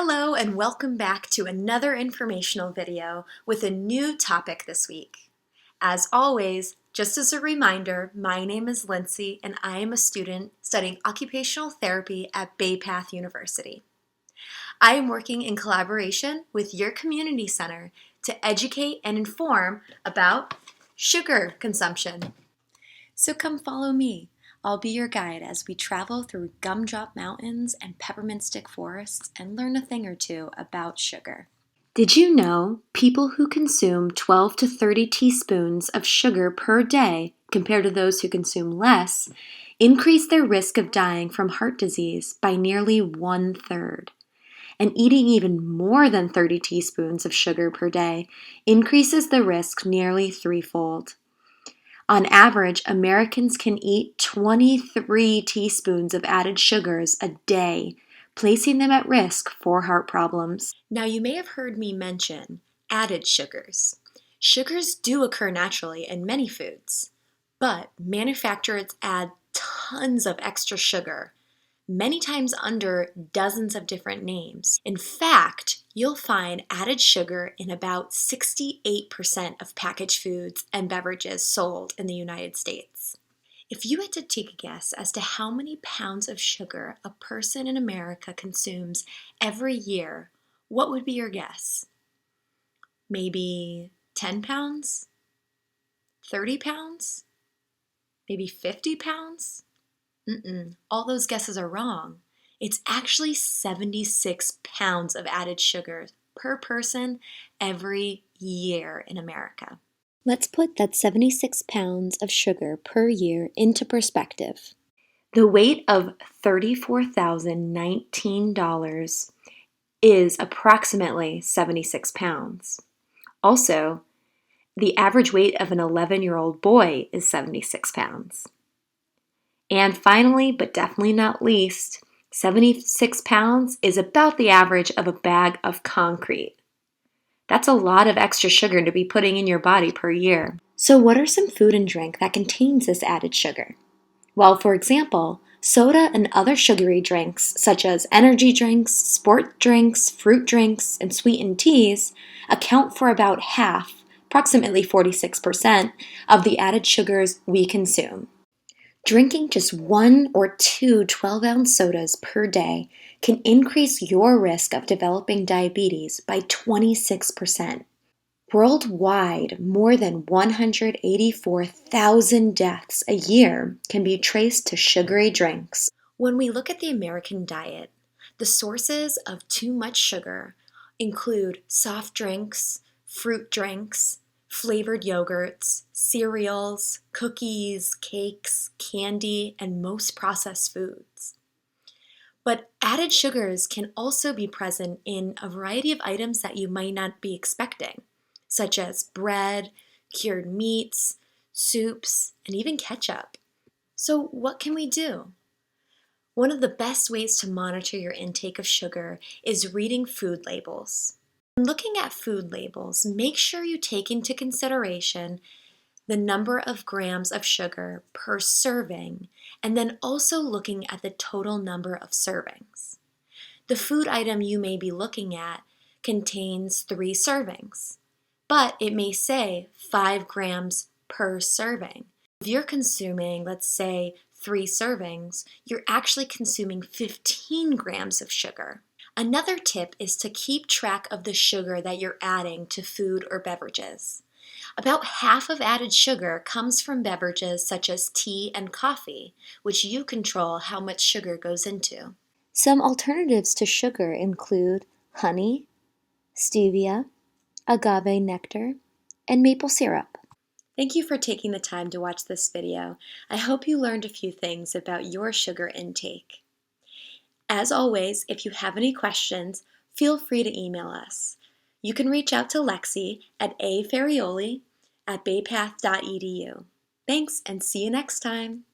Hello and welcome back to another informational video with a new topic this week. As always, just as a reminder, my name is Lindsay and I am a student studying occupational therapy at Bay Path University. I am working in collaboration with your community center to educate and inform about sugar consumption. So come follow me. I'll be your guide as we travel through gumdrop mountains and peppermint stick forests and learn a thing or two about sugar. Did you know people who consume 12 to 30 teaspoons of sugar per day compared to those who consume less increase their risk of dying from heart disease by nearly 1/3? And eating even more than 30 teaspoons of sugar per day increases the risk nearly threefold. On average, Americans can eat 23 teaspoons of added sugars a day, placing them at risk for heart problems. Now, you may have heard me mention added sugars. Sugars do occur naturally in many foods, but manufacturers add tons of extra sugar, many times under dozens of different names. In fact, you'll find added sugar in about 68% of packaged foods and beverages sold in the United States. If you had to take a guess as to how many pounds of sugar a person in America consumes every year, what would be your guess? Maybe 10 pounds? 30 pounds? Maybe 50 pounds? All those guesses are wrong. It's actually 76 pounds of added sugar per person every year in America. Let's put that 76 pounds of sugar per year into perspective. The weight of $34,019 is approximately 76 pounds. Also, the average weight of an 11-year-old boy is 76 pounds. And finally, but definitely not least, 76 pounds is about the average of a bag of concrete. That's a lot of extra sugar to be putting in your body per year. So what are some food and drink that contains this added sugar? Well, for example, soda and other sugary drinks such as energy drinks, sport drinks, fruit drinks, and sweetened teas account for about half, approximately 46%, of the added sugars we consume. Drinking just 1 or 2 12-ounce sodas per day can increase your risk of developing diabetes by 26%. Worldwide, more than 184,000 deaths a year can be traced to sugary drinks. When we look at the American diet, the sources of too much sugar include soft drinks, fruit drinks, flavored yogurts, cereals, cookies, cakes, candy, and most processed foods. But added sugars can also be present in a variety of items that you might not be expecting, such as bread, cured meats, soups, and even ketchup. So what can we do? One of the best ways to monitor your intake of sugar is reading food labels. When looking at food labels, make sure you take into consideration the number of grams of sugar per serving, and then also looking at the total number of servings. The food item you may be looking at contains 3 servings, but it may say 5 grams per serving. If you're consuming, let's say, 3 servings, you're actually consuming 15 grams of sugar. Another tip is to keep track of the sugar that you're adding to food or beverages. About half of added sugar comes from beverages such as tea and coffee, which you control how much sugar goes into. Some alternatives to sugar include honey, stevia, agave nectar, and maple syrup. Thank you for taking the time to watch this video. I hope you learned a few things about your sugar intake. As always, if you have any questions, feel free to email us. You can reach out to Lexi at afarioli@baypath.edu. Thanks, and see you next time.